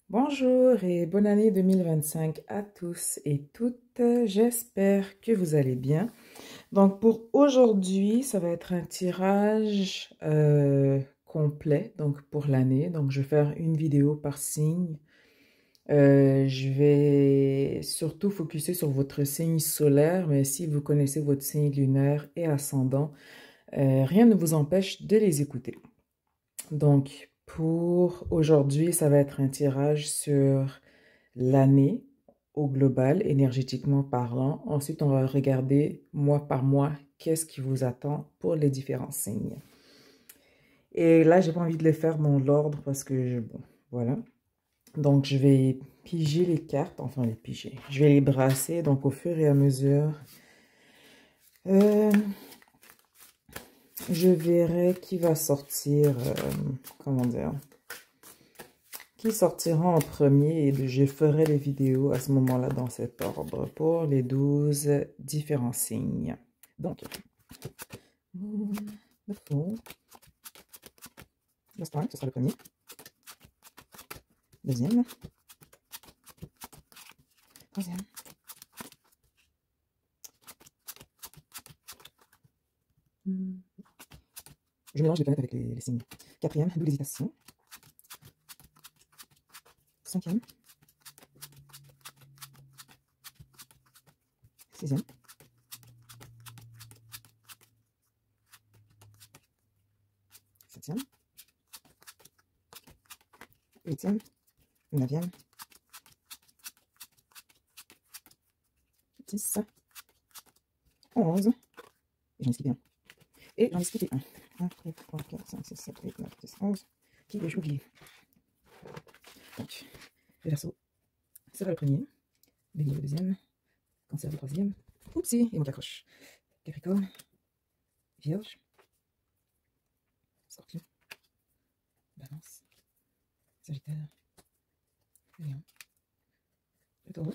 Bonjour et bonne année 2025 à tous et toutes. J'espère que vous allez bien. Donc pour aujourd'hui, ça va être un tirage complet donc pour l'année. Donc je vais faire une vidéo par signe. Je vais surtout focuser sur votre signe solaire, mais si vous connaissez votre signe lunaire et ascendant, rien ne vous empêche de les écouter. Donc, pour aujourd'hui, ça va être un tirage sur l'année au global, énergétiquement parlant. Ensuite, on va regarder mois par mois qu'est-ce qui vous attend pour les différents signes. Et là, j'ai pas envie de les faire dans l'ordre parce que, bon, voilà. Donc, je vais piger les cartes, enfin les piger. Je vais les brasser, donc au fur et à mesure. Je verrai qui va sortir, comment dire, qui sortira en premier et je ferai les vidéos à ce moment-là dans cet ordre pour les 12 différents signes. Donc, le fond, le strike, ce sera le premier. Deuxième. Troisième. Je mélange les planètes avec les signes. Quatrième, double hésitation. Cinquième. Sixième. Septième. Huitième. Neuvième. 10. 11. Et j'en ai skippé un. Et j'en ai skippé un. 1, 2, 3, 4, 5, 6, 7, 8, 9, 10, 11. Qui ai-je oublié? Donc, le Verseau sera le premier. Bélier le deuxième. Cancer le troisième. Oupsie, et mon accroche. Capricorne. Vierge. Scorpion. Balance. Sagittaire. Lion. Le Taureau.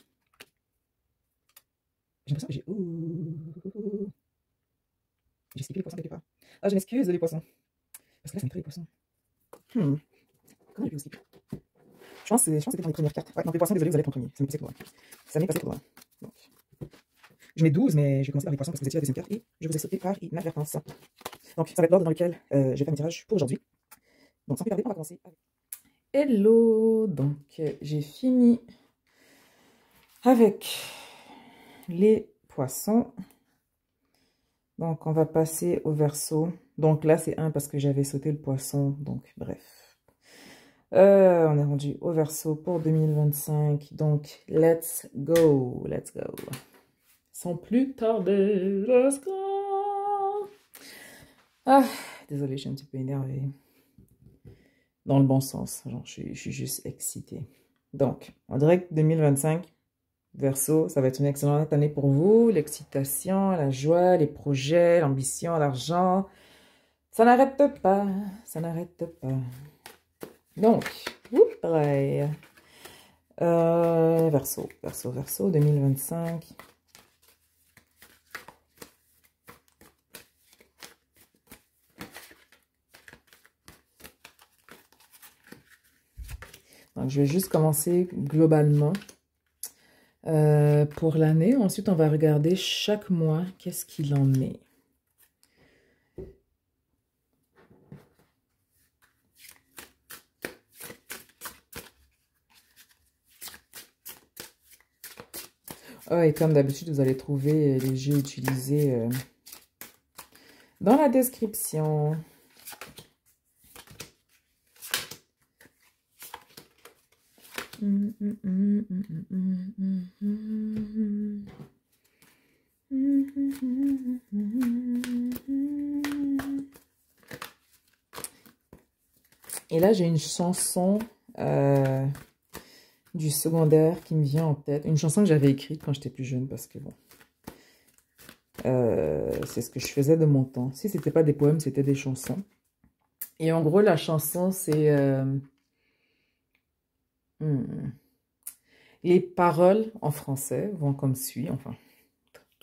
J'ai l'impression que j'ai... J'ai skippé les poissons quelque part. Ah, je m'excuse les poissons. Parce que là, ça m'écrit les poissons. Comment j'ai pu skipper? Je pense que c'était dans les premières cartes. Ouais, donc les poissons, désolé, vous allez être en premier. Ça m'est passé trop loin. Ça m'est passé trop loin. Donc, je mets 12, mais je vais commencer par les poissons parce que vous étiez la deuxième carte et je vous ai sauté par inadvertance. Donc, ça va être l'ordre dans lequel je vais faire un tirage pour aujourd'hui. Donc, sans plus tarder, on va commencer avec... Hello! Donc, j'ai fini avec les poissons. Donc, on va passer au Verseau. Donc là, c'est 1 parce que j'avais sauté le poisson. Donc, bref. On est rendu au Verseau pour 2025. Donc, let's go. Let's go. Sans plus tarder, let's go. Ah, désolée, je suis un petit peu énervée. Dans le bon sens. Genre, je suis juste excitée. Donc, en direct 2025, Verseau, ça va être une excellente année pour vous. L'excitation, la joie, les projets, l'ambition, l'argent. Ça n'arrête pas. Ça n'arrête pas. Donc, Verseau, Verseau, Verseau, 2025. Donc, je vais juste commencer globalement pour l'année. Ensuite, on va regarder chaque mois, qu'est-ce qu'il en est. Oh, et comme d'habitude, vous allez trouver les jeux utilisés dans la description. Et là, j'ai une chanson du secondaire qui me vient en tête. Une chanson que j'avais écrite quand j'étais plus jeune parce que bon, c'est ce que je faisais de mon temps. Si c'était pas des poèmes, c'était des chansons. Et en gros, la chanson, c'est... Les paroles en français vont comme suit, enfin,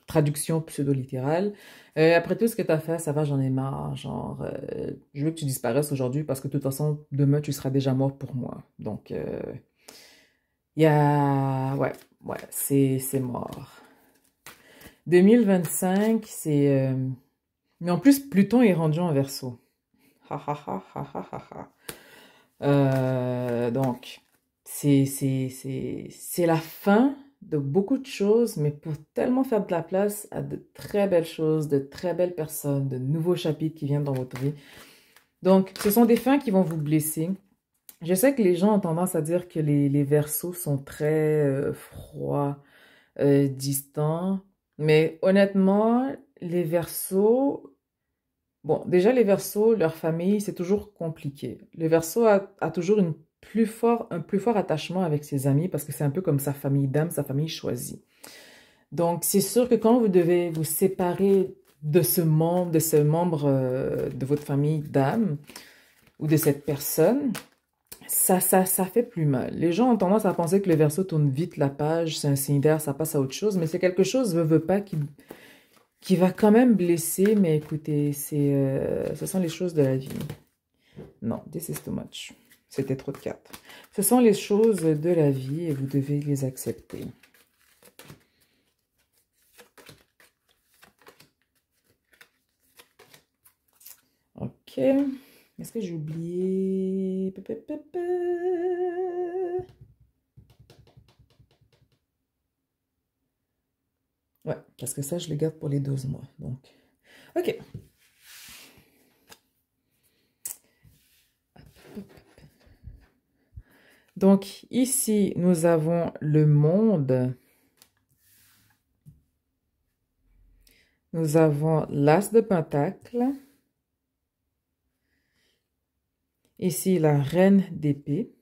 traduction pseudo-littérale. Après tout ce que tu as fait, ça va, j'en ai marre. Genre, je veux que tu disparaisses aujourd'hui parce que de toute façon, demain, tu seras déjà mort pour moi. Donc, il y a... Ouais, ouais, c'est mort. 2025, c'est... Mais en plus, Pluton est rendu en Verseau. Ha ha ha ha ha ha ha. Donc, c'est la fin de beaucoup de choses, mais pour tellement faire de la place à de très belles choses, de très belles personnes, de nouveaux chapitres qui viennent dans votre vie. Donc, ce sont des fins qui vont vous blesser. Je sais que les gens ont tendance à dire que les Verseaux sont très froids, distants, mais honnêtement, les Verseaux... Bon, déjà, les Verseaux, leur famille, c'est toujours compliqué. Le Verseau a toujours un plus fort attachement avec ses amis parce que c'est un peu comme sa famille d'âme, sa famille choisie. Donc, c'est sûr que quand vous devez vous séparer de ce membre de votre famille d'âme ou de cette personne, ça fait plus mal. Les gens ont tendance à penser que le Verseau tourne vite la page, c'est un signe d'air, ça passe à autre chose, mais c'est quelque chose, veut pas, qui va quand même blesser, mais écoutez, ce sont les choses de la vie. Non, this is too much. C'était trop de 4. Ce sont les choses de la vie et vous devez les accepter. Ok. Est-ce que j'ai oublié? Ouais, parce que ça, je le garde pour les 12 mois. Donc, ok. Donc, ici, nous avons le monde. Nous avons l'as de pentacle. Ici, la reine d'épée.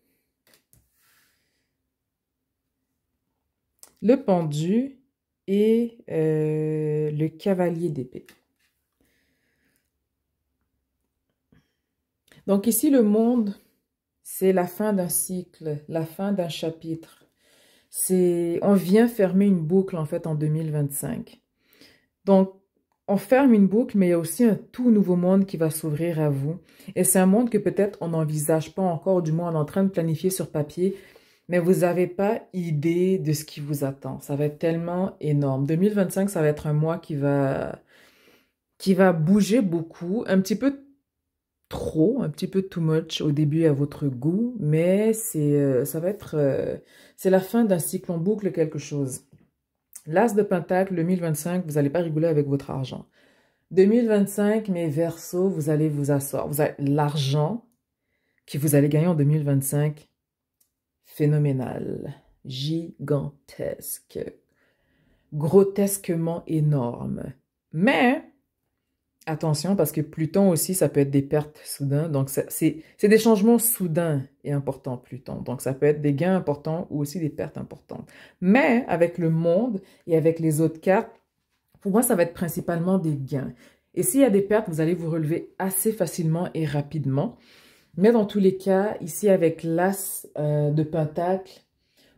Le pendu et le cavalier d'épée. Donc ici, le monde, c'est la fin d'un cycle, la fin d'un chapitre. On vient fermer une boucle, en fait, en 2025. Donc, on ferme une boucle, mais il y a aussi un tout nouveau monde qui va s'ouvrir à vous. Et c'est un monde que peut-être on n'envisage pas encore, du moins on est en train de planifier sur papier, mais vous n'avez pas idée de ce qui vous attend. Ça va être tellement énorme. 2025, ça va être un mois qui va bouger beaucoup, un petit peu trop, un petit peu too much au début à votre goût, mais ça va être, c'est la fin d'un cycle en boucle quelque chose. L'as de Pentacle, 2025, vous n'allez pas rigoler avec votre argent. 2025, mes Verseaux, vous allez vous asseoir. Vous avez l'argent que vous allez gagner en 2025, phénoménal, gigantesque, grotesquement énorme. Mais, attention, parce que Pluton aussi, ça peut être des pertes soudaines. Donc, c'est des changements soudains et importants, Pluton. Donc, ça peut être des gains importants ou aussi des pertes importantes. Mais, avec le monde et avec les autres cartes, pour moi, ça va être principalement des gains. Et s'il y a des pertes, vous allez vous relever assez facilement et rapidement. Mais dans tous les cas, ici, avec l'as de Pentacle,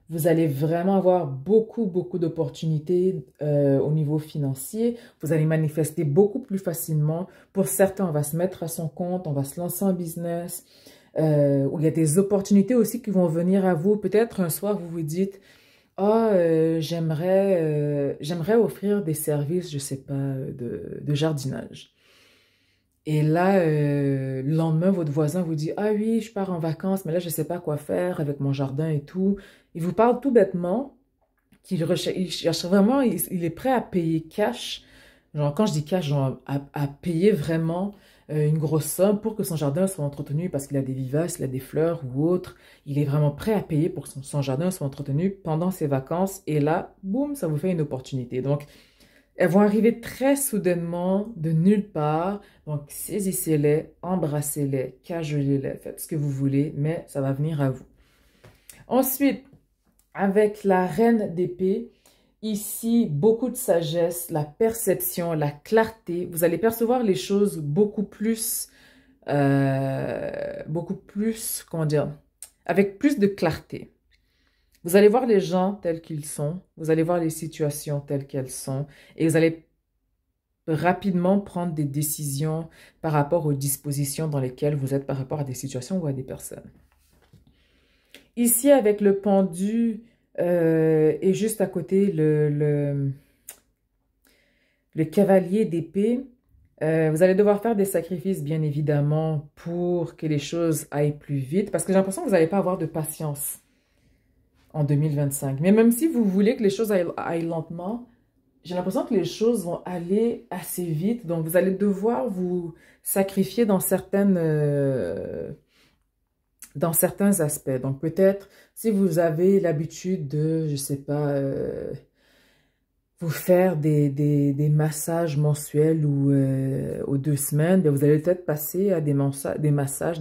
vous allez vraiment avoir beaucoup d'opportunités au niveau financier. Vous allez manifester beaucoup plus facilement. Pour certains, on va se mettre à son compte, on va se lancer en business. Où il y a des opportunités aussi qui vont venir à vous. Peut-être un soir, vous vous dites, « Ah, j'aimerais offrir des services, je sais pas, de jardinage. » Et là, le lendemain, votre voisin vous dit, « Ah oui, je pars en vacances, mais là, je ne sais pas quoi faire avec mon jardin et tout. » Il vous parle tout bêtement il cherche vraiment, il est prêt à payer cash. Genre, quand je dis cash, genre à payer vraiment une grosse somme pour que son jardin soit entretenu parce qu'il a des vivaces, il a des fleurs ou autre. Il est vraiment prêt à payer pour que son jardin soit entretenu pendant ses vacances. Et là, boum, ça vous fait une opportunité. Donc, elles vont arriver très soudainement, de nulle part. Donc, saisissez-les, embrassez-les, cajolez-les, faites ce que vous voulez, mais ça va venir à vous. Ensuite, avec la reine d'épée, ici, beaucoup de sagesse, la perception, la clarté. Vous allez percevoir les choses beaucoup plus, comment dire, avec plus de clarté. Vous allez voir les gens tels qu'ils sont, vous allez voir les situations telles qu'elles sont, et vous allez rapidement prendre des décisions par rapport aux dispositions dans lesquelles vous êtes par rapport à des situations ou à des personnes. Ici, avec le pendu et juste à côté le cavalier d'épée, vous allez devoir faire des sacrifices, bien évidemment, pour que les choses aillent plus vite, parce que j'ai l'impression que vous n'allez pas avoir de patience en 2025. Mais même si vous voulez que les choses aillent lentement, j'ai l'impression que les choses vont aller assez vite. Donc, vous allez devoir vous sacrifier dans certains aspects. Donc, peut-être, si vous avez l'habitude de, je sais pas, vous faire des massages mensuels ou aux 2 semaines, bien, vous allez peut-être passer à des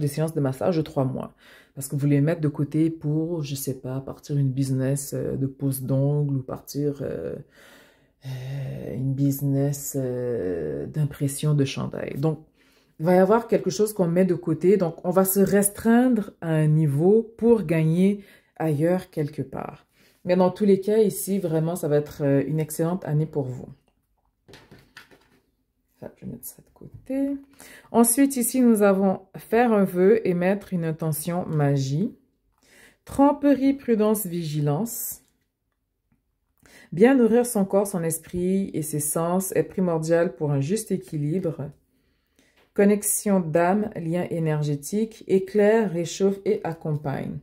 séances de massage de 3 mois. Parce que vous voulez mettre de côté pour, je sais pas, partir une business de pose d'ongles ou partir une business d'impression de chandail. Donc, il va y avoir quelque chose qu'on met de côté. Donc, on va se restreindre à un niveau pour gagner ailleurs quelque part. Mais dans tous les cas, ici, vraiment, ça va être une excellente année pour vous. Ça, je vais mettre ça de côté. Ensuite, ici, nous avons faire un vœu et mettre une intention magie. Tromperie, prudence, vigilance. Bien nourrir son corps, son esprit et ses sens est primordial pour un juste équilibre. Connexion d'âme, lien énergétique, éclaire, réchauffe et accompagne.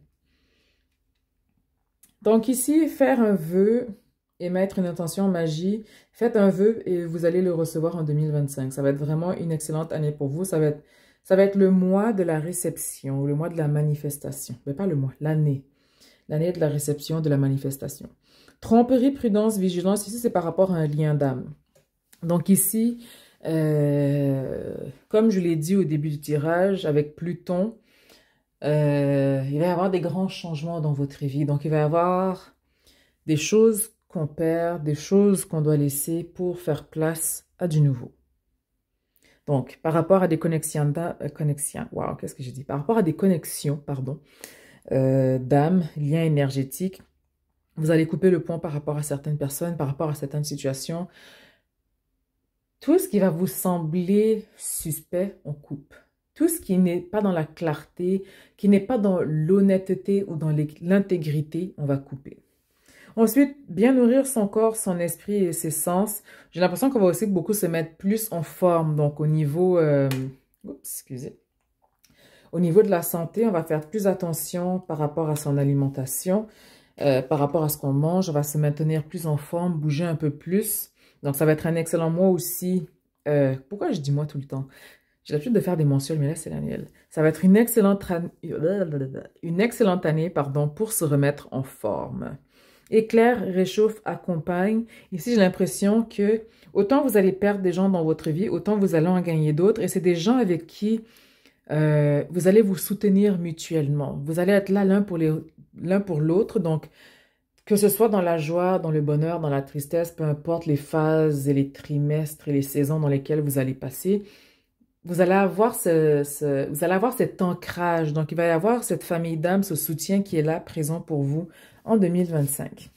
Donc ici, faire un vœu et mettre une intention magie, faites un vœu et vous allez le recevoir en 2025. Ça va être vraiment une excellente année pour vous. Ça va être le mois de la réception, le mois de la manifestation. Mais pas le mois, l'année. L'année de la réception, de la manifestation. Tromperie, prudence, vigilance, ici c'est par rapport à un lien d'âme. Donc ici, comme je l'ai dit au début du tirage, avec Pluton, il va y avoir des grands changements dans votre vie. Donc il va y avoir des choses qu'on perd, des choses qu'on doit laisser pour faire place à du nouveau. Donc par rapport à des connexions, wow, qu'est-ce que j'ai dit? Par rapport à des connexions, pardon, d'âme, liens énergétiques, vous allez couper le pont par rapport à certaines personnes, par rapport à certaines situations. Tout ce qui va vous sembler suspect, on coupe. Tout ce qui n'est pas dans la clarté, qui n'est pas dans l'honnêteté ou dans l'intégrité, on va couper. Ensuite, bien nourrir son corps, son esprit et ses sens. J'ai l'impression qu'on va aussi beaucoup se mettre plus en forme. Donc, au niveau... excusez. Au niveau de la santé, on va faire plus attention par rapport à son alimentation. Par rapport à ce qu'on mange, on va se maintenir plus en forme, bouger un peu plus. Donc, ça va être un excellent mois aussi. Pourquoi je dis moi tout le temps? J'ai l'habitude de faire des mensuels, mais là, c'est l'annuel. Ça va être une excellente année, pardon, pour se remettre en forme. Éclaire, réchauffe, accompagne. Ici, j'ai l'impression que autant vous allez perdre des gens dans votre vie, autant vous allez en gagner d'autres. Et c'est des gens avec qui vous allez vous soutenir mutuellement. Vous allez être là l'un pour l'autre. Donc, que ce soit dans la joie, dans le bonheur, dans la tristesse, peu importe les phases et les trimestres et les saisons dans lesquelles vous allez passer, vous allez avoir cet ancrage. Donc, il va y avoir cette famille d'âme, ce soutien qui est là, présent pour vous en 2025.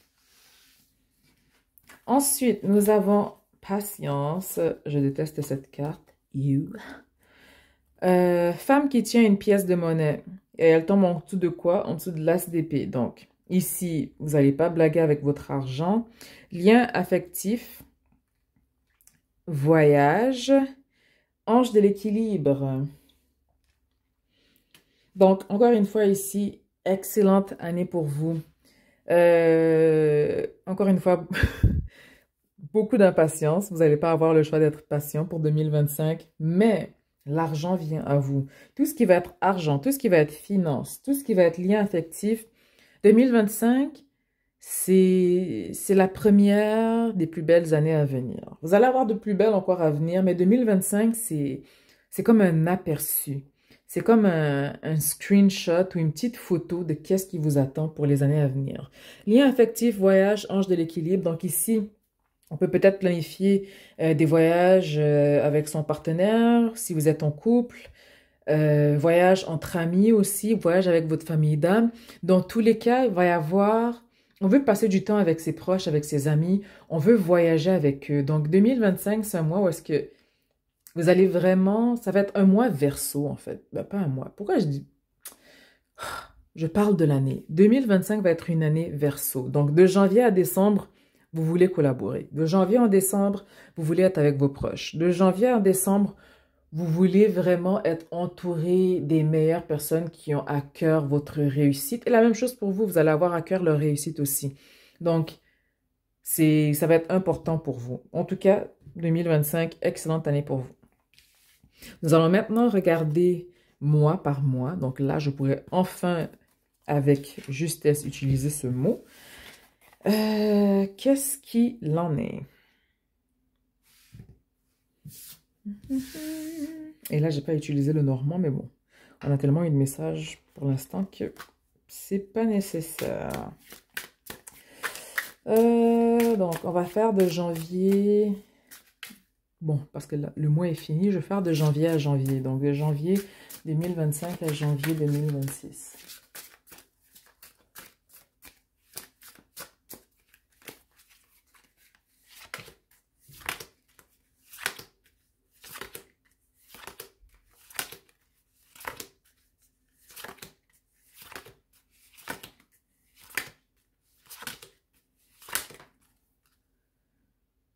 Ensuite, nous avons patience. Je déteste cette carte. You. Femme qui tient une pièce de monnaie et elle tombe en dessous de quoi? En dessous de l'as d'épée. Donc, ici, vous n'allez pas blaguer avec votre argent. Lien affectif, voyage, ange de l'équilibre. Donc, encore une fois ici, excellente année pour vous. Encore une fois, beaucoup d'impatience. Vous n'allez pas avoir le choix d'être patient pour 2025, mais l'argent vient à vous. Tout ce qui va être argent, tout ce qui va être finance, tout ce qui va être lien affectif, 2025, c'est la première des plus belles années à venir. Vous allez avoir de plus belles encore à venir, mais 2025, c'est comme un aperçu. C'est comme un screenshot ou une petite photo de qu'est-ce qui vous attend pour les années à venir. Lien affectif, voyage, ange de l'équilibre. Donc ici, on peut peut-être planifier des voyages avec son partenaire, si vous êtes en couple. Voyage entre amis aussi, voyage avec votre famille d'âme. Dans tous les cas, il va y avoir On veut passer du temps avec ses proches, avec ses amis. On veut voyager avec eux. Donc, 2025, c'est un mois où est-ce que vous allez vraiment... Ça va être un mois verso, en fait. Ben, pas un mois. Pourquoi je dis... Je parle de l'année. 2025 va être une année verso. Donc, de janvier à décembre, vous voulez collaborer. De janvier en décembre, vous voulez être avec vos proches. De janvier en décembre, vous voulez vraiment être entouré des meilleures personnes qui ont à cœur votre réussite. Et la même chose pour vous, vous allez avoir à cœur leur réussite aussi. Donc, ça va être important pour vous. En tout cas, 2025, excellente année pour vous. Nous allons maintenant regarder mois par mois. Donc là, je pourrais enfin, avec justesse, utiliser ce mot. Qu'est-ce qu'il en est? Et là, j'ai pas utilisé le normand, mais bon. On a tellement eu de messages pour l'instant que c'est pas nécessaire. Donc, on va faire de janvier... Bon, parce que là, le mois est fini, je vais faire de janvier à janvier. Donc, de janvier 2025 à janvier 2026.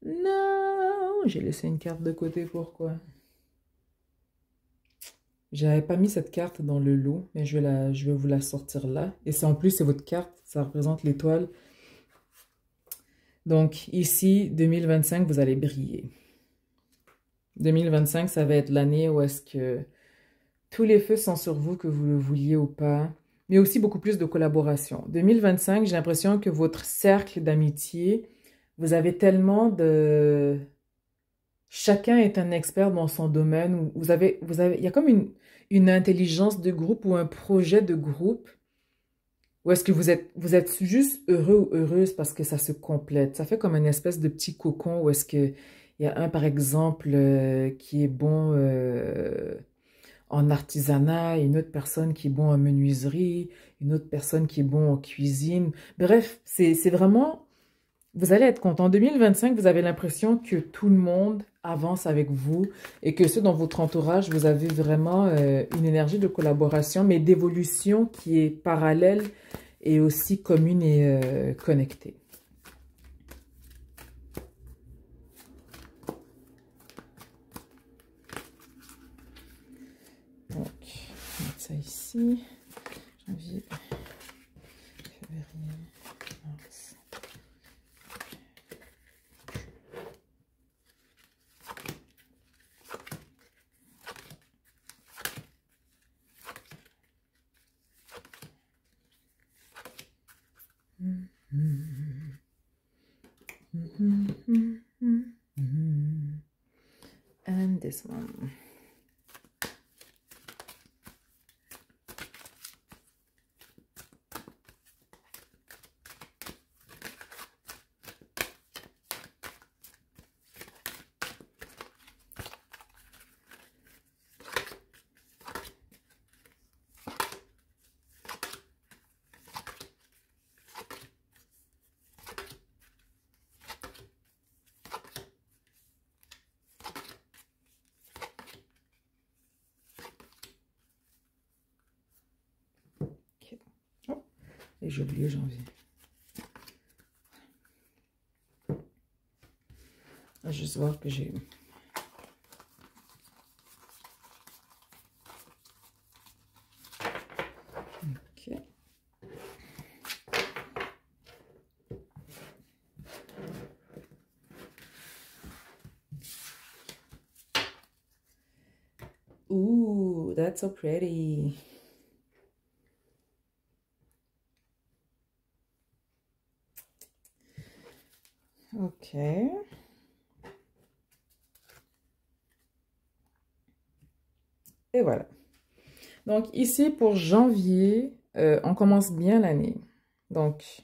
Non, j'ai laissé une carte de côté, pourquoi? J'avais pas mis cette carte dans le lot, mais je vais vous la sortir là. Et c'est en plus, c'est votre carte, ça représente l'étoile. Donc ici, 2025, vous allez briller. 2025, ça va être l'année où est-ce que tous les feux sont sur vous, que vous le vouliez ou pas, mais aussi beaucoup plus de collaboration. 2025, j'ai l'impression que votre cercle d'amitié, vous avez tellement de... Chacun est un expert dans son domaine. Il y a comme une intelligence de groupe ou un projet de groupe où est-ce que vous êtes juste heureux ou heureuse parce que ça se complète. Ça fait comme une espèce de petit cocon où est-ce que il y a un, par exemple, qui est bon en artisanat, une autre personne qui est bon en menuiserie, une autre personne qui est bon en cuisine. Bref, c'est vraiment... Vous allez être content. En 2025, vous avez l'impression que tout le monde avance avec vous et que ceux dans votre entourage, vous avez vraiment une énergie de collaboration, mais d'évolution qui est parallèle et aussi commune et connectée. Donc, on va mettre ça ici. Janvier, février, mars. And this one. Oh, et j'ai oublié janvier. Juste voir que j'ai... Ok. Ooh, that's so pretty. Ok. Et voilà. Donc ici, pour janvier, on commence bien l'année. Donc,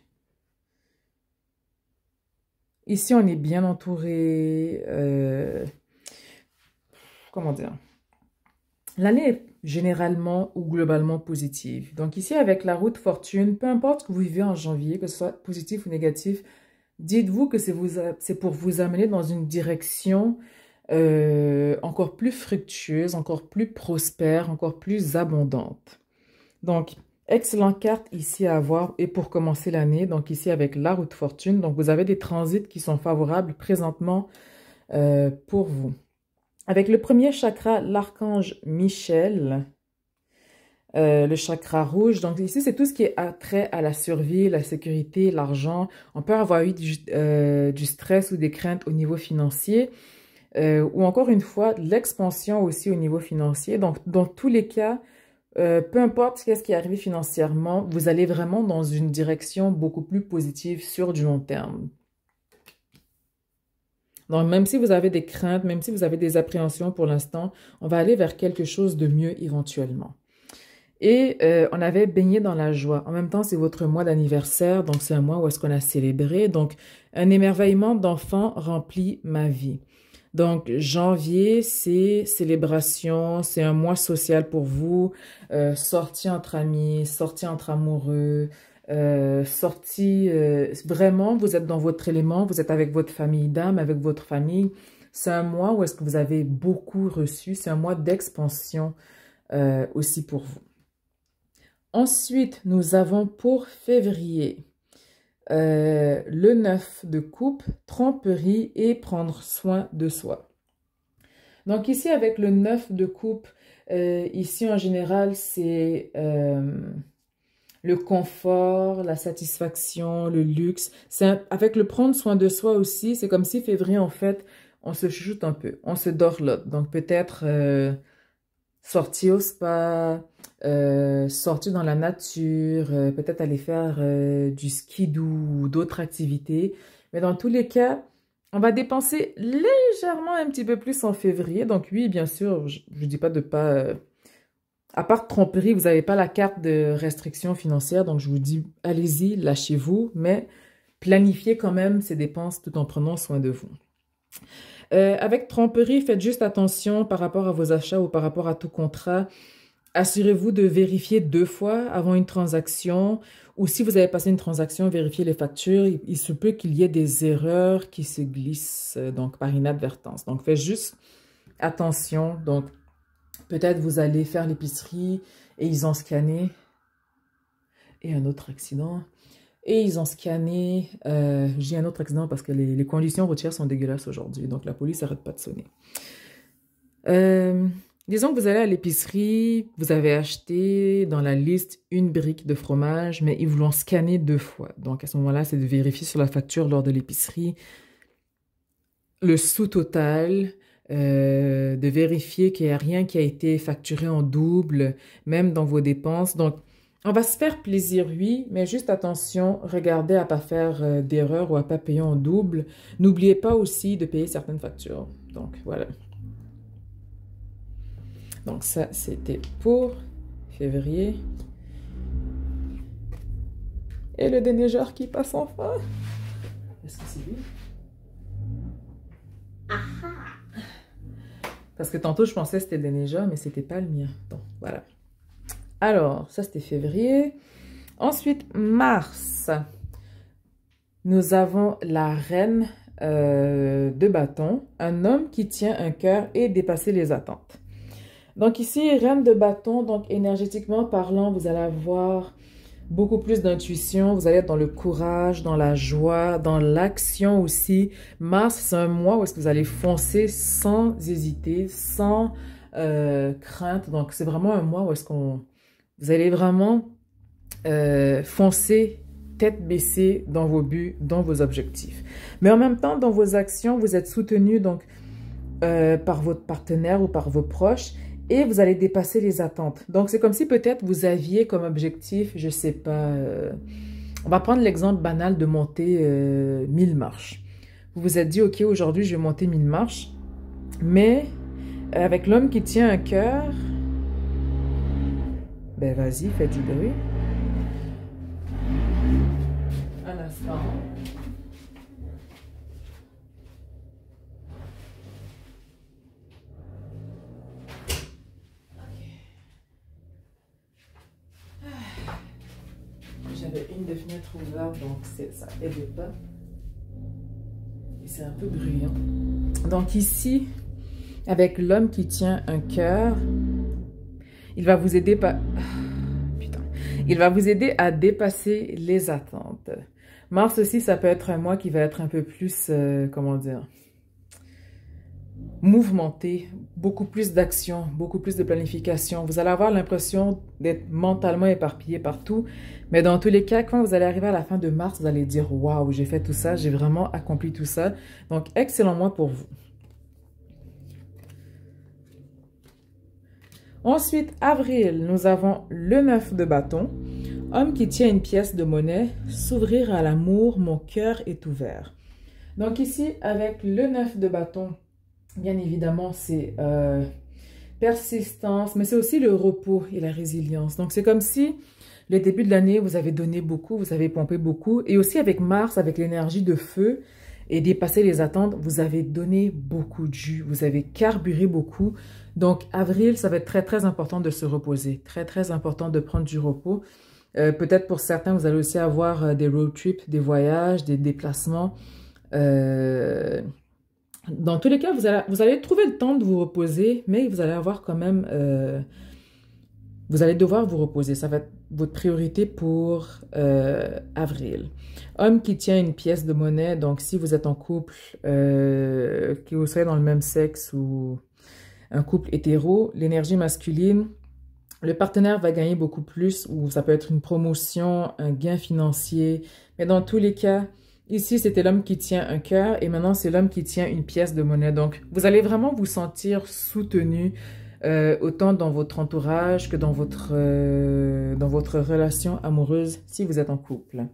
ici, on est bien entouré. Comment dire? l'année est généralement ou globalement positive. Donc ici, avec la roue de fortune, peu importe ce que vous vivez en janvier, que ce soit positif ou négatif, dites-vous que c'est pour vous amener dans une direction encore plus fructueuse, encore plus prospère, encore plus abondante. Donc, excellente carte ici à avoir et pour commencer l'année. Donc ici avec la roue de fortune. Donc vous avez des transits qui sont favorables présentement pour vous. Avec le premier chakra, l'archange Michel, le chakra rouge. Donc ici, c'est tout ce qui est trait à la survie, la sécurité, l'argent. On peut avoir eu du stress ou des craintes au niveau financier. Ou encore une fois, l'expansion aussi au niveau financier. Donc, dans tous les cas, peu importe ce qui est arrivé financièrement, vous allez vraiment dans une direction beaucoup plus positive sur du long terme. Donc, même si vous avez des craintes, même si vous avez des appréhensions pour l'instant, on va aller vers quelque chose de mieux éventuellement. Et on avait baigné dans la joie. En même temps, c'est votre mois d'anniversaire, donc c'est un mois où est-ce qu'on a célébré. Donc, un émerveillement d'enfant remplit ma vie. Donc, janvier, c'est célébration, c'est un mois social pour vous, sortie entre amis, sortie entre amoureux, sortie, vraiment, vous êtes dans votre élément, vous êtes avec votre famille d'âme, avec votre famille. C'est un mois où est-ce que vous avez beaucoup reçu, c'est un mois d'expansion aussi pour vous. Ensuite, nous avons pour février le 9 de coupe, tromperie et prendre soin de soi. Donc ici, avec le 9 de coupe, ici en général, c'est le confort, la satisfaction, le luxe. Avec le prendre soin de soi aussi, c'est comme si février, en fait, on se chuchote un peu, on se dorlote. Donc peut-être sortir au spa, sortir dans la nature, peut-être aller faire du skidoo ou d'autres activités. Mais dans tous les cas, on va dépenser légèrement un petit peu plus en février. Donc oui, bien sûr, je ne dis pas de pas... à part tromperie, vous n'avez pas la carte de restriction financière. Donc je vous dis, allez-y, lâchez-vous. Mais planifiez quand même ces dépenses tout en prenant soin de vous. Avec tromperie, faites juste attention par rapport à vos achats ou par rapport à tout contrat. Assurez-vous de vérifier 2 fois avant une transaction ou si vous avez passé une transaction, vérifiez les factures. Il se peut qu'il y ait des erreurs qui se glissent donc par inadvertance. Donc, faites juste attention. Donc, peut-être vous allez faire l'épicerie et ils ont scanné. Et un autre accident. Et ils ont scanné, j'ai un autre accident parce que les conditions routières sont dégueulasses aujourd'hui. Donc, la police n'arrête pas de sonner. Disons que vous allez à l'épicerie, vous avez acheté dans la liste une brique de fromage, mais ils vous l'ont scanné 2 fois. Donc, à ce moment-là, c'est de vérifier sur la facture lors de l'épicerie le sous-total, de vérifier qu'il n'y a rien qui a été facturé en double, même dans vos dépenses. Donc, on va se faire plaisir, oui, mais juste attention, regardez à ne pas faire d'erreur ou à ne pas payer en double. N'oubliez pas aussi de payer certaines factures. Donc, voilà. Donc, ça, c'était pour février. Et le déneigeur qui passe enfin. Est-ce que c'est lui? Parce que tantôt, je pensais que c'était le déneigeur, mais c'était pas le mien. Donc, voilà. Alors, ça, c'était février. Ensuite, mars. Nous avons la reine de bâton. Un homme qui tient un cœur et dépasser les attentes. Donc ici, reine de bâton, donc énergétiquement parlant, vous allez avoir beaucoup plus d'intuition. Vous allez être dans le courage, dans la joie, dans l'action aussi. Mars, c'est un mois où est-ce que vous allez foncer sans hésiter, sans crainte. Donc, c'est vraiment un mois où est-ce qu'on... Vous allez vraiment foncer tête baissée dans vos buts, dans vos objectifs. Mais en même temps, dans vos actions, vous êtes soutenu donc par votre partenaire ou par vos proches. Et vous allez dépasser les attentes. Donc, c'est comme si peut-être vous aviez comme objectif, je ne sais pas, on va prendre l'exemple banal de monter 1000 marches. Vous vous êtes dit, OK, aujourd'hui, je vais monter 1000 marches. Mais avec l'homme qui tient un cœur, ben vas-y, fais du bruit. Un instant. j'avais une des fenêtres ouvertes, donc ça aide pas. Et c'est un peu bruyant. Donc ici, avec l'homme qui tient un cœur, il va vous aider Il va vous aider à dépasser les attentes. Mars aussi, ça peut être un mois qui va être un peu plus, comment dire, mouvementé, beaucoup plus d'action, beaucoup plus de planification. Vous allez avoir l'impression d'être mentalement éparpillé partout, mais dans tous les cas, quand vous allez arriver à la fin de mars, vous allez dire « Waouh, j'ai fait tout ça, j'ai vraiment accompli tout ça. » Donc, excellent mois pour vous. Ensuite, avril, nous avons le 9 de bâton. Homme qui tient une pièce de monnaie, s'ouvrir à l'amour, mon cœur est ouvert. Donc ici, avec le 9 de bâton, bien évidemment, c'est persistance, mais c'est aussi le repos et la résilience. Donc c'est comme si, le début de l'année, vous avez donné beaucoup, vous avez pompé beaucoup. Et aussi avec Mars, avec l'énergie de feu et dépasser les attentes, vous avez donné beaucoup de jus, vous avez carburé beaucoup. Donc avril, ça va être très, très important de se reposer. Très, très important de prendre du repos. Peut-être pour certains, vous allez aussi avoir des road trips, des voyages, des déplacements. Dans tous les cas, vous allez trouver le temps de vous reposer, mais vous allez avoir quand même... vous allez devoir vous reposer. Ça va être votre priorité pour avril. Homme qui tient une pièce de monnaie, donc si vous êtes en couple, que vous soyez dans le même sexe ou un couple hétéro, l'énergie masculine... Le partenaire va gagner beaucoup plus, ou ça peut être une promotion, un gain financier. Mais dans tous les cas, ici, c'était l'homme qui tient un cœur et maintenant, c'est l'homme qui tient une pièce de monnaie. Donc, vous allez vraiment vous sentir soutenu autant dans votre entourage que dans votre relation amoureuse si vous êtes en couple.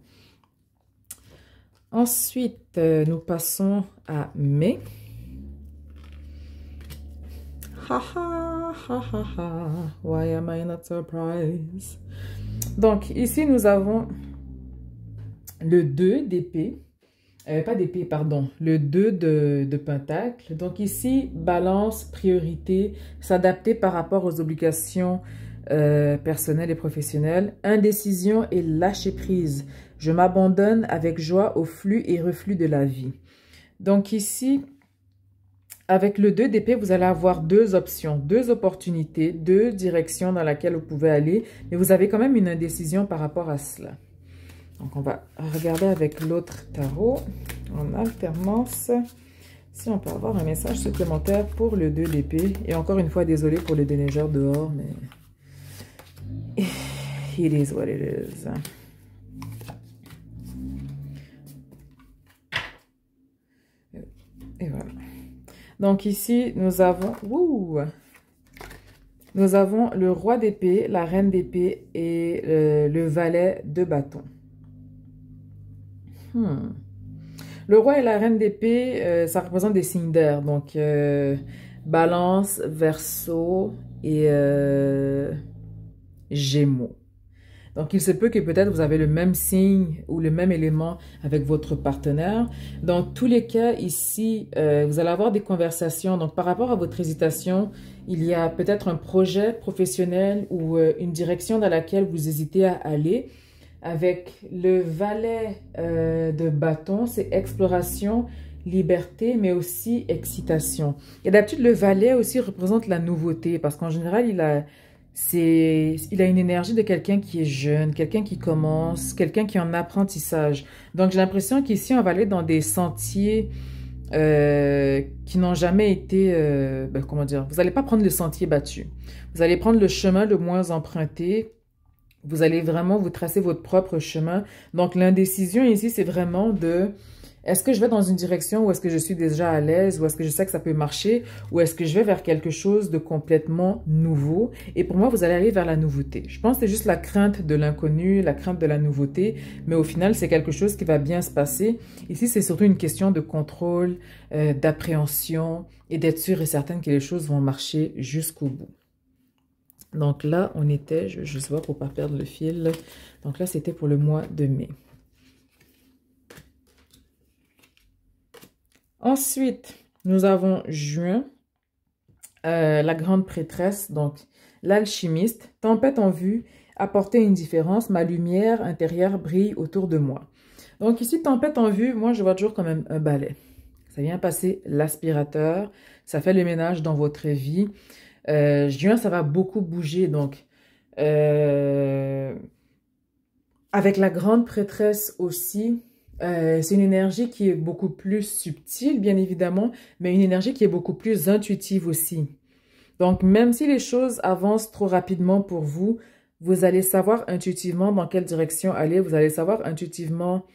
Ensuite, nous passons à mai. Ha ha ha ha ha, why am I not surprised? Donc, ici, nous avons le 2 d'épée, pas d'épée, pardon, le 2 de pentacle. Donc ici, balance, priorité, s'adapter par rapport aux obligations personnelles et professionnelles, indécision et lâcher prise. Je m'abandonne avec joie au flux et reflux de la vie. Donc ici... Avec le 2 d'épée, vous allez avoir deux options, deux opportunités, deux directions dans lesquelles vous pouvez aller, mais vous avez quand même une indécision par rapport à cela. Donc, on va regarder avec l'autre tarot en alternance si on peut avoir un message supplémentaire pour le 2 d'épée. Et encore une fois, désolé pour le déneigeur dehors, mais it is what it is. Et voilà. Donc ici, nous avons le roi d'épée, la reine d'épée et le valet de bâton. Le roi et la reine d'épée, ça représente des signes d'air. Donc, balance, verseau et gémeaux. Donc, il se peut que peut-être vous avez le même signe ou le même élément avec votre partenaire. Dans tous les cas, ici, vous allez avoir des conversations. Donc, par rapport à votre hésitation, il y a peut-être un projet professionnel ou une direction dans laquelle vous hésitez à aller. Avec le valet de bâton, c'est exploration, liberté, mais aussi excitation. Et d'habitude, le valet aussi représente la nouveauté parce qu'en général, il a une énergie de quelqu'un qui est jeune, quelqu'un qui commence, quelqu'un qui est en apprentissage. Donc, j'ai l'impression qu'ici, on va aller dans des sentiers qui n'ont jamais été, comment dire, vous n'allez pas prendre le sentier battu. Vous allez prendre le chemin le moins emprunté. Vous allez vraiment vous tracer votre propre chemin. Donc, l'indécision ici, c'est vraiment de... Est-ce que je vais dans une direction où est-ce que je suis déjà à l'aise, ou est-ce que je sais que ça peut marcher, ou est-ce que je vais vers quelque chose de complètement nouveau? Et pour moi, vous allez aller vers la nouveauté. Je pense que c'est juste la crainte de l'inconnu, la crainte de la nouveauté, mais au final, c'est quelque chose qui va bien se passer. Ici, c'est surtout une question de contrôle, d'appréhension et d'être sûr et certaine que les choses vont marcher jusqu'au bout. Donc là, on était, je vais juste voir pour ne pas perdre le fil. Donc là, c'était pour le mois de mai. Ensuite, nous avons juin, la grande prêtresse, donc l'alchimiste, tempête en vue, apporter une différence, ma lumière intérieure brille autour de moi. Donc ici, tempête en vue, moi je vois toujours quand même un balai. Ça vient passer l'aspirateur, ça fait le ménage dans votre vie. Juin, ça va beaucoup bouger, donc avec la grande prêtresse aussi, c'est une énergie qui est beaucoup plus subtile, bien évidemment, mais une énergie qui est beaucoup plus intuitive aussi. Donc, même si les choses avancent trop rapidement pour vous, vous allez savoir intuitivement dans quelle direction aller, vous allez savoir intuitivement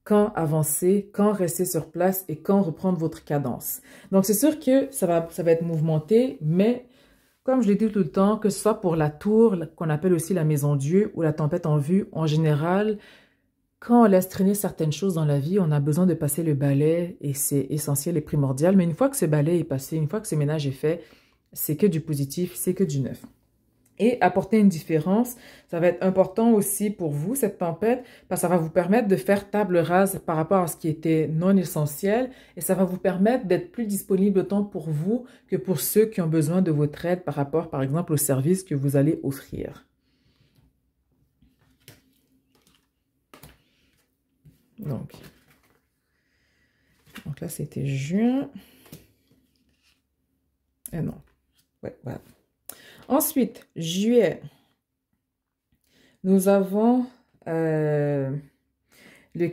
quand avancer, quand rester sur place et quand reprendre votre cadence. Donc, c'est sûr que ça va être mouvementé, mais comme je l'ai dit tout le temps, que ce soit pour la tour, qu'on appelle aussi la maison Dieu, ou la tempête en vue, en général, quand on laisse traîner certaines choses dans la vie, on a besoin de passer le balai et c'est essentiel et primordial. Mais une fois que ce balai est passé, une fois que ce ménage est fait, c'est que du positif, c'est que du neuf. Et apporter une différence, ça va être important aussi pour vous, cette tempête, parce que ça va vous permettre de faire table rase par rapport à ce qui était non essentiel et ça va vous permettre d'être plus disponible autant pour vous que pour ceux qui ont besoin de votre aide par rapport, par exemple, au service que vous allez offrir. Donc là, c'était juin. Non. Ouais, voilà. Ensuite, juillet. Nous avons le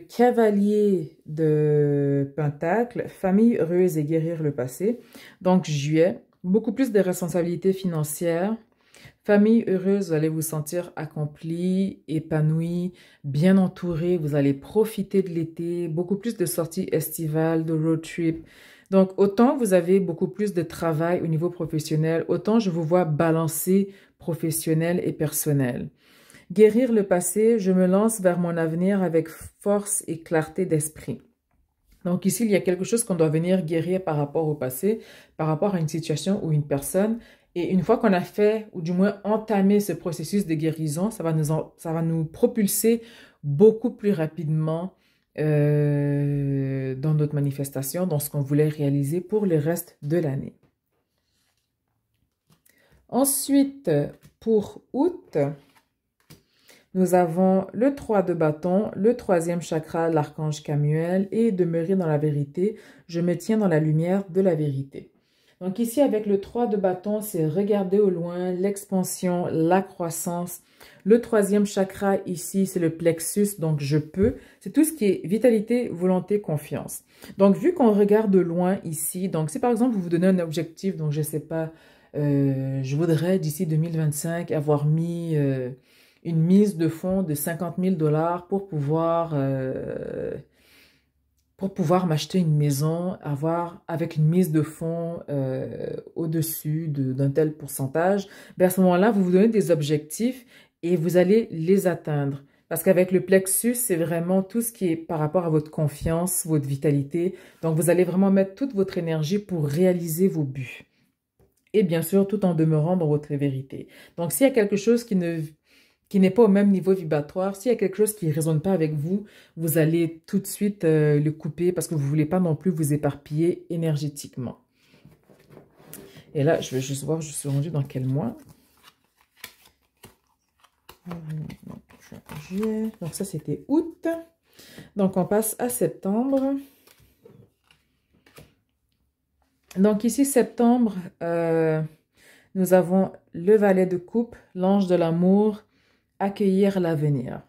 cavalier de Pentacle, famille heureuse et guérir le passé. Donc, juillet, beaucoup plus de responsabilités financières. Famille heureuse, vous allez vous sentir accompli, épanoui, bien entouré. Vous allez profiter de l'été, beaucoup plus de sorties estivales, de road trip. Donc, autant vous avez beaucoup plus de travail au niveau professionnel, autant je vous vois balancer professionnel et personnel. Guérir le passé, je me lance vers mon avenir avec force et clarté d'esprit. Donc ici, il y a quelque chose qu'on doit venir guérir par rapport au passé, par rapport à une situation ou une personne. Et une fois qu'on a fait, ou du moins entamé ce processus de guérison, ça va nous propulser beaucoup plus rapidement dans notre manifestation, dans ce qu'on voulait réaliser pour le reste de l'année. Ensuite, pour août, nous avons le 3 de bâton, le troisième chakra, l'archange Camuel, et demeurer dans la vérité, je me tiens dans la lumière de la vérité. Donc ici, avec le 3 de bâton, c'est regarder au loin, l'expansion, la croissance. Le troisième chakra ici, c'est le plexus, donc je peux. C'est tout ce qui est vitalité, volonté, confiance. Donc vu qu'on regarde de loin ici, donc si par exemple vous vous donnez un objectif, donc je ne sais pas, je voudrais d'ici 2025 avoir mis une mise de fonds de 50 000 $ pour pouvoir m'acheter une maison, avec une mise de fonds au-dessus d'un tel pourcentage, ben à ce moment-là, vous vous donnez des objectifs et vous allez les atteindre. Parce qu'avec le plexus, c'est vraiment tout ce qui est par rapport à votre confiance, votre vitalité. Donc, vous allez vraiment mettre toute votre énergie pour réaliser vos buts. Et bien sûr, tout en demeurant dans votre vérité. Donc, s'il y a quelque chose qui n'est pas au même niveau vibratoire, s'il y a quelque chose qui ne résonne pas avec vous, vous allez tout de suite le couper parce que vous ne voulez pas non plus vous éparpiller énergétiquement. Et là, je vais juste voir, je suis rendue dans quel mois. Donc ça, c'était août. Donc, on passe à septembre. Donc ici, septembre, nous avons le valet de coupe, l'ange de l'amour, accueillir l'avenir.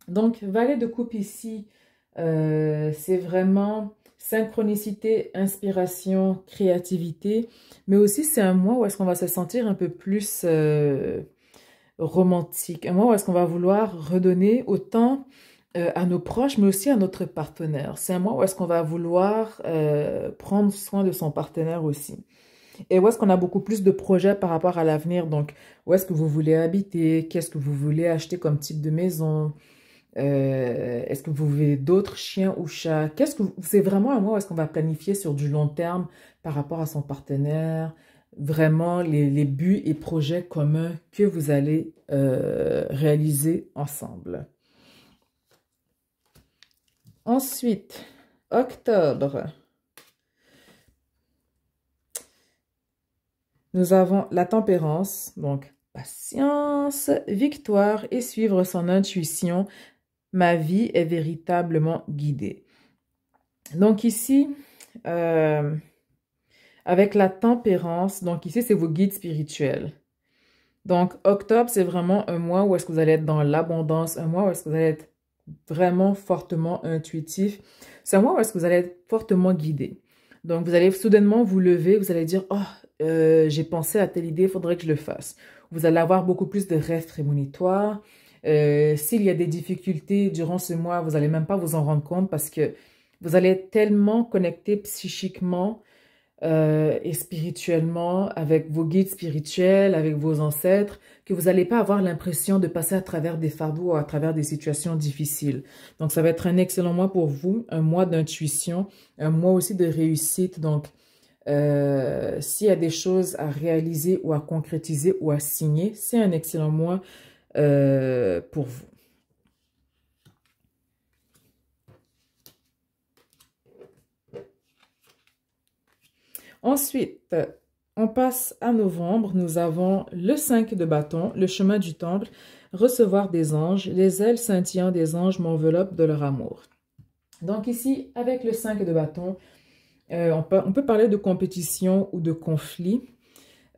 Donc, valet de coupe ici, c'est vraiment synchronicité, inspiration, créativité, mais aussi c'est un mois où est-ce qu'on va se sentir un peu plus romantique, un mois où est-ce qu'on va vouloir redonner autant à nos proches, mais aussi à notre partenaire. C'est un mois où est-ce qu'on va vouloir prendre soin de son partenaire aussi. Et où est-ce qu'on a beaucoup plus de projets par rapport à l'avenir? Donc, où est-ce que vous voulez habiter? Qu'est-ce que vous voulez acheter comme type de maison? Est-ce que vous voulez d'autres chiens ou chats? C'est vraiment un mois où est-ce qu'on va planifier sur du long terme par rapport à son partenaire? Vraiment les buts et projets communs que vous allez réaliser ensemble. Ensuite, octobre. Nous avons la tempérance, donc patience, victoire et suivre son intuition. Ma vie est véritablement guidée. Donc ici, avec la tempérance, donc ici, c'est vos guides spirituels. Donc, octobre, c'est vraiment un mois où est-ce que vous allez être dans l'abondance, un mois où est-ce que vous allez être vraiment fortement intuitif. C'est un mois où est-ce que vous allez être fortement guidé. Donc, vous allez soudainement vous lever, vous allez dire, « Oh, j'ai pensé à telle idée, il faudrait que je le fasse. » Vous allez avoir beaucoup plus de rêves prémonitoires. S'il y a des difficultés durant ce mois, vous n'allez même pas vous en rendre compte parce que vous allez être tellement connecté psychiquement et spirituellement, avec vos guides spirituels, avec vos ancêtres, que vous n'allez pas avoir l'impression de passer à travers des fardeaux ou à travers des situations difficiles. Donc, ça va être un excellent mois pour vous, un mois d'intuition, un mois aussi de réussite. Donc, s'il y a des choses à réaliser ou à concrétiser ou à signer, c'est un excellent mois pour vous. Ensuite, on passe à novembre. Nous avons le 5 de bâton, le chemin du temple, recevoir des anges. Les ailes scintillantes des anges m'enveloppent de leur amour. Donc ici, avec le 5 de bâton, on peut parler de compétition ou de conflit,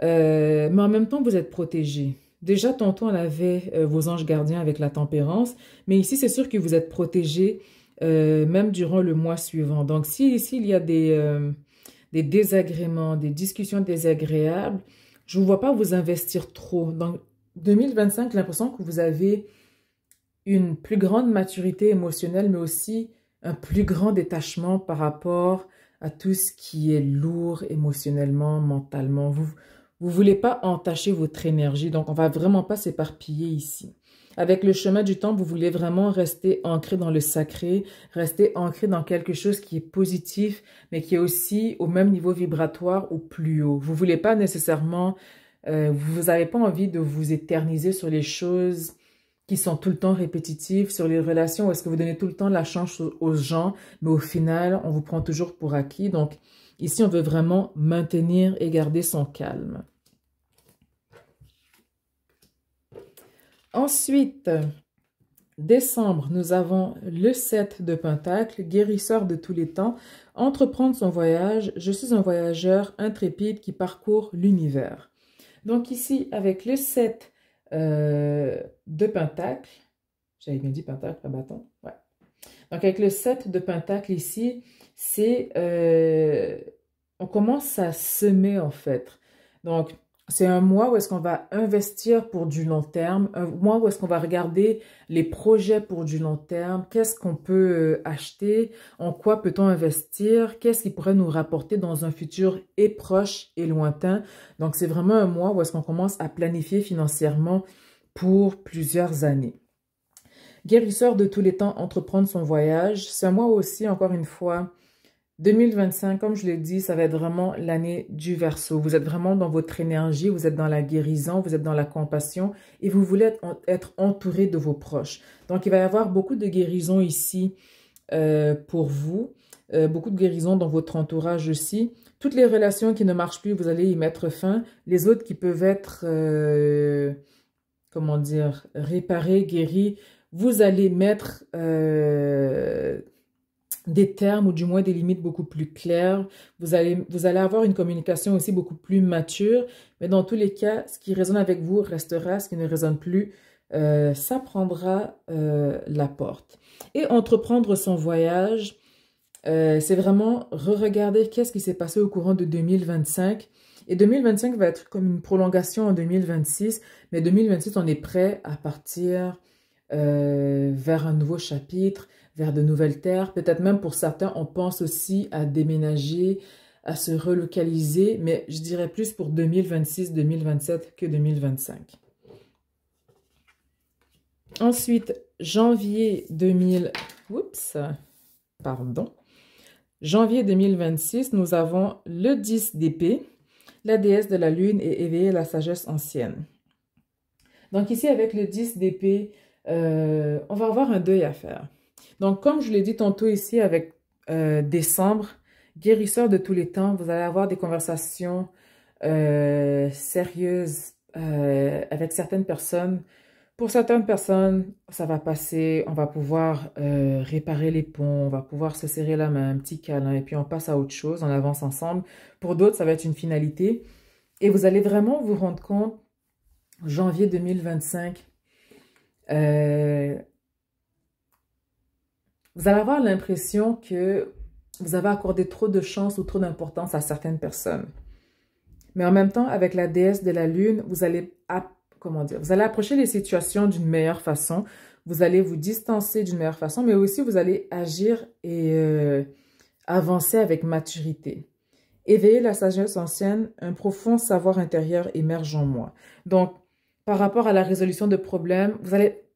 mais en même temps, vous êtes protégé. Déjà, tantôt, on avait vos anges gardiens avec la tempérance, mais ici, c'est sûr que vous êtes protégé même durant le mois suivant. Donc, si ici, il y a des désagréments, des discussions désagréables, je ne vous vois pas vous investir trop. Donc, 2025, j'ai l'impression que vous avez une plus grande maturité émotionnelle, mais aussi un plus grand détachement par rapport à tout ce qui est lourd émotionnellement, mentalement. Vous ne voulez pas entacher votre énergie, donc on ne va vraiment pas s'éparpiller ici. Avec le chemin du temps, vous voulez vraiment rester ancré dans le sacré, rester ancré dans quelque chose qui est positif, mais qui est aussi au même niveau vibratoire ou plus haut. Vous ne voulez pas nécessairement, vous n'avez pas envie de vous éterniser sur les choses qui sont tout le temps répétitives, sur les relations où est-ce que vous donnez tout le temps la chance aux gens, mais au final, on vous prend toujours pour acquis. Donc, ici, on veut vraiment maintenir et garder son calme. Ensuite, décembre, nous avons le 7 de Pentacle, guérisseur de tous les temps, entreprendre son voyage. Je suis un voyageur intrépide qui parcourt l'univers. Donc ici, avec le 7 de Pentacle, j'avais bien dit Pentacle à bâton, ouais. Donc avec le 7 de Pentacle ici, c'est, on commence à semer en fait. Donc, c'est un mois où est-ce qu'on va investir pour du long terme, un mois où est-ce qu'on va regarder les projets pour du long terme, qu'est-ce qu'on peut acheter, en quoi peut-on investir, qu'est-ce qui pourrait nous rapporter dans un futur et proche et lointain. Donc, c'est vraiment un mois où est-ce qu'on commence à planifier financièrement pour plusieurs années. Guérisseur de tous les temps, entreprendre son voyage. C'est un mois aussi, encore une fois, 2025, comme je l'ai dit, ça va être vraiment l'année du Verseau. Vous êtes vraiment dans votre énergie, vous êtes dans la guérison, vous êtes dans la compassion et vous voulez être entouré de vos proches. Donc, il va y avoir beaucoup de guérison ici pour vous, beaucoup de guérison dans votre entourage aussi. Toutes les relations qui ne marchent plus, vous allez y mettre fin. Les autres qui peuvent être, comment dire, réparées, guéries, vous allez mettre des termes ou du moins des limites beaucoup plus claires. Vous allez avoir une communication aussi beaucoup plus mature. Mais dans tous les cas, ce qui résonne avec vous restera, ce qui ne résonne plus, ça prendra la porte. Et entreprendre son voyage, c'est vraiment re-regarder qu'est-ce qui s'est passé au courant de 2025. Et 2025 va être comme une prolongation en 2026. Mais 2026, on est prêt à partir vers un nouveau chapitre, vers de nouvelles terres. Peut-être même pour certains, on pense aussi à déménager, à se relocaliser, mais je dirais plus pour 2026-2027 que 2025. Ensuite, janvier 2000... Oups, pardon. Janvier 2026, nous avons le 10 d'épée, la déesse de la lune et éveiller la sagesse ancienne. Donc ici, avec le 10 d'épée, on va avoir un deuil à faire. Donc, comme je l'ai dit tantôt ici avec décembre, guérisseur de tous les temps, vous allez avoir des conversations sérieuses avec certaines personnes. Pour certaines personnes, ça va passer, on va pouvoir réparer les ponts, on va pouvoir se serrer la main, un petit câlin, et puis on passe à autre chose, on avance ensemble. Pour d'autres, ça va être une finalité. Et vous allez vraiment vous rendre compte, janvier 2025, vous allez avoir l'impression que vous avez accordé trop de chance ou trop d'importance à certaines personnes. Mais en même temps, avec la déesse de la lune, vous allez, comment dire, vous allez approcher les situations d'une meilleure façon. Vous allez vous distancer d'une meilleure façon, mais aussi vous allez agir et avancer avec maturité. Éveiller la sagesse ancienne, un profond savoir intérieur émerge en moi. Donc, par rapport à la résolution de problèmes,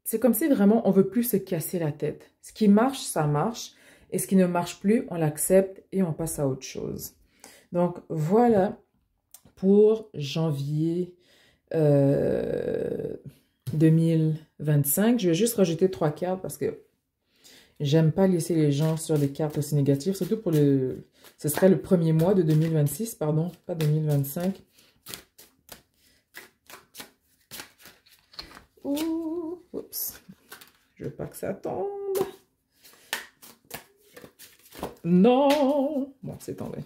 c'est comme si vraiment on veut plus se casser la tête. Ce qui marche, ça marche. Et ce qui ne marche plus, on l'accepte et on passe à autre chose. Donc, voilà pour janvier 2025. Je vais juste rajouter 3 cartes parce que j'aime pas laisser les gens sur des cartes aussi négatives, surtout pour le... Ce serait le premier mois de 2026, pardon, pas 2025. Ouh, oups. Je veux pas que ça tombe. Non! Bon, c'est tombé.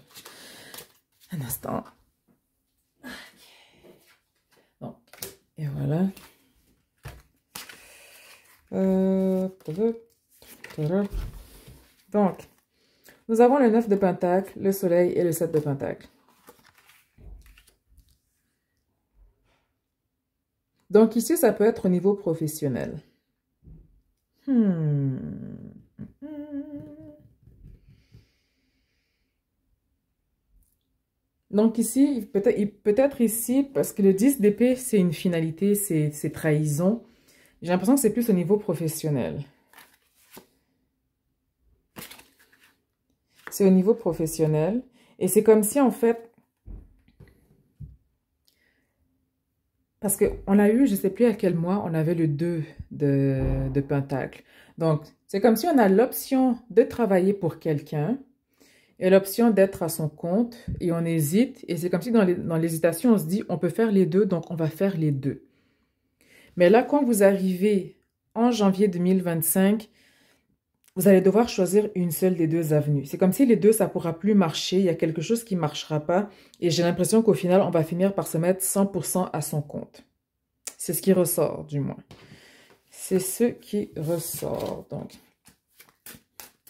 Un instant. Donc, et voilà. Donc, nous avons le 9 de Pentacle, le Soleil et le 7 de Pentacle. Donc ici, ça peut être au niveau professionnel. Donc ici, peut-être ici, parce que le 10 d'épée, c'est une finalité, c'est trahison. J'ai l'impression que c'est plus au niveau professionnel. C'est au niveau professionnel. Et c'est comme si, en fait, parce qu'on a eu, je ne sais plus à quel mois, on avait le 2 de Pentacle. Donc, c'est comme si on a l'option de travailler pour quelqu'un et l'option d'être à son compte et on hésite. Et c'est comme si dans l'hésitation, on se dit, on peut faire les deux, donc on va faire les deux. Mais là, quand vous arrivez en janvier 2025, vous allez devoir choisir une seule des deux avenues. C'est comme si les deux, ça ne pourra plus marcher. Il y a quelque chose qui ne marchera pas. Et j'ai l'impression qu'au final, on va finir par se mettre 100% à son compte. C'est ce qui ressort, du moins. C'est ce qui ressort. Donc,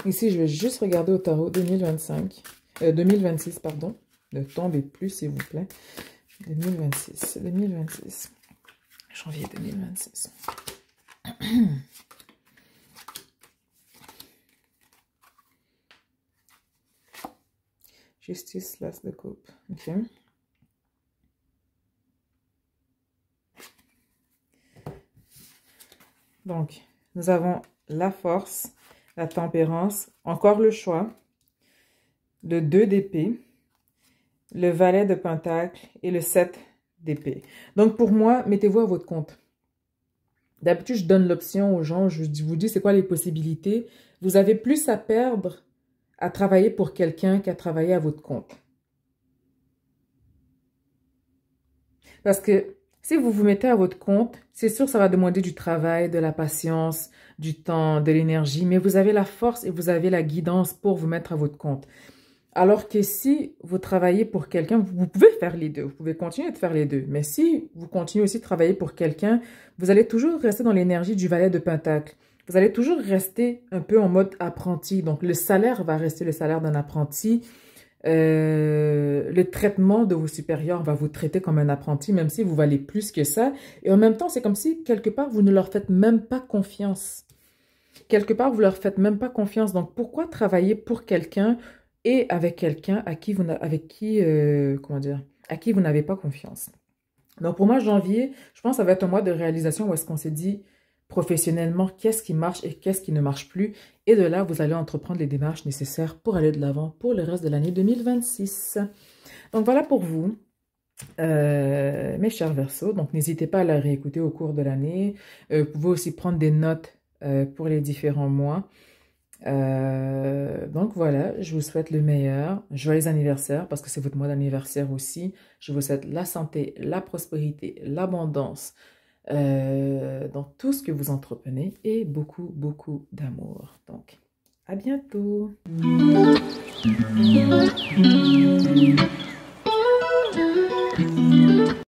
ici, je vais juste regarder au tarot 2026, pardon. Ne tombez plus, s'il vous plaît. 2026. Janvier 2026. Justice, l'as de coupe. OK. Donc, nous avons la force, la tempérance, encore le choix, le 2 d'épée, le valet de pentacle et le 7 d'épée. Donc, pour moi, mettez-vous à votre compte. D'habitude, je donne l'option aux gens, je vous dis c'est quoi les possibilités. Vous avez plus à perdre à travailler pour quelqu'un qu'à travailler à votre compte. Parce que si vous vous mettez à votre compte, c'est sûr que ça va demander du travail, de la patience, du temps, de l'énergie, mais vous avez la force et vous avez la guidance pour vous mettre à votre compte. Alors que si vous travaillez pour quelqu'un, vous pouvez faire les deux, vous pouvez continuer de faire les deux. Mais si vous continuez aussi de travailler pour quelqu'un, vous allez toujours rester dans l'énergie du valet de pentacle. Vous allez toujours rester un peu en mode apprenti. Donc, le salaire va rester le salaire d'un apprenti. Le traitement de vos supérieurs va vous traiter comme un apprenti, même si vous valez plus que ça. Et en même temps, c'est comme si, quelque part, vous ne leur faites même pas confiance. Quelque part, vous leur faites même pas confiance. Donc, pourquoi travailler pour quelqu'un et avec quelqu'un à qui vous n'avez pas confiance? Donc, pour moi, janvier, je pense que ça va être un mois de réalisation où est-ce qu'on s'est dit professionnellement qu'est-ce qui marche et qu'est-ce qui ne marche plus. Et de là, vous allez entreprendre les démarches nécessaires pour aller de l'avant pour le reste de l'année 2026. Donc, voilà pour vous, mes chers Verseaux. Donc, n'hésitez pas à la réécouter au cours de l'année. Vous pouvez aussi prendre des notes pour les différents mois. Donc voilà, je vous souhaite le meilleur. Joyeux anniversaire parce que c'est votre mois d'anniversaire aussi. Je vous souhaite la santé, la prospérité, l'abondance dans tout ce que vous entreprenez et beaucoup, beaucoup d'amour. Donc, à bientôt.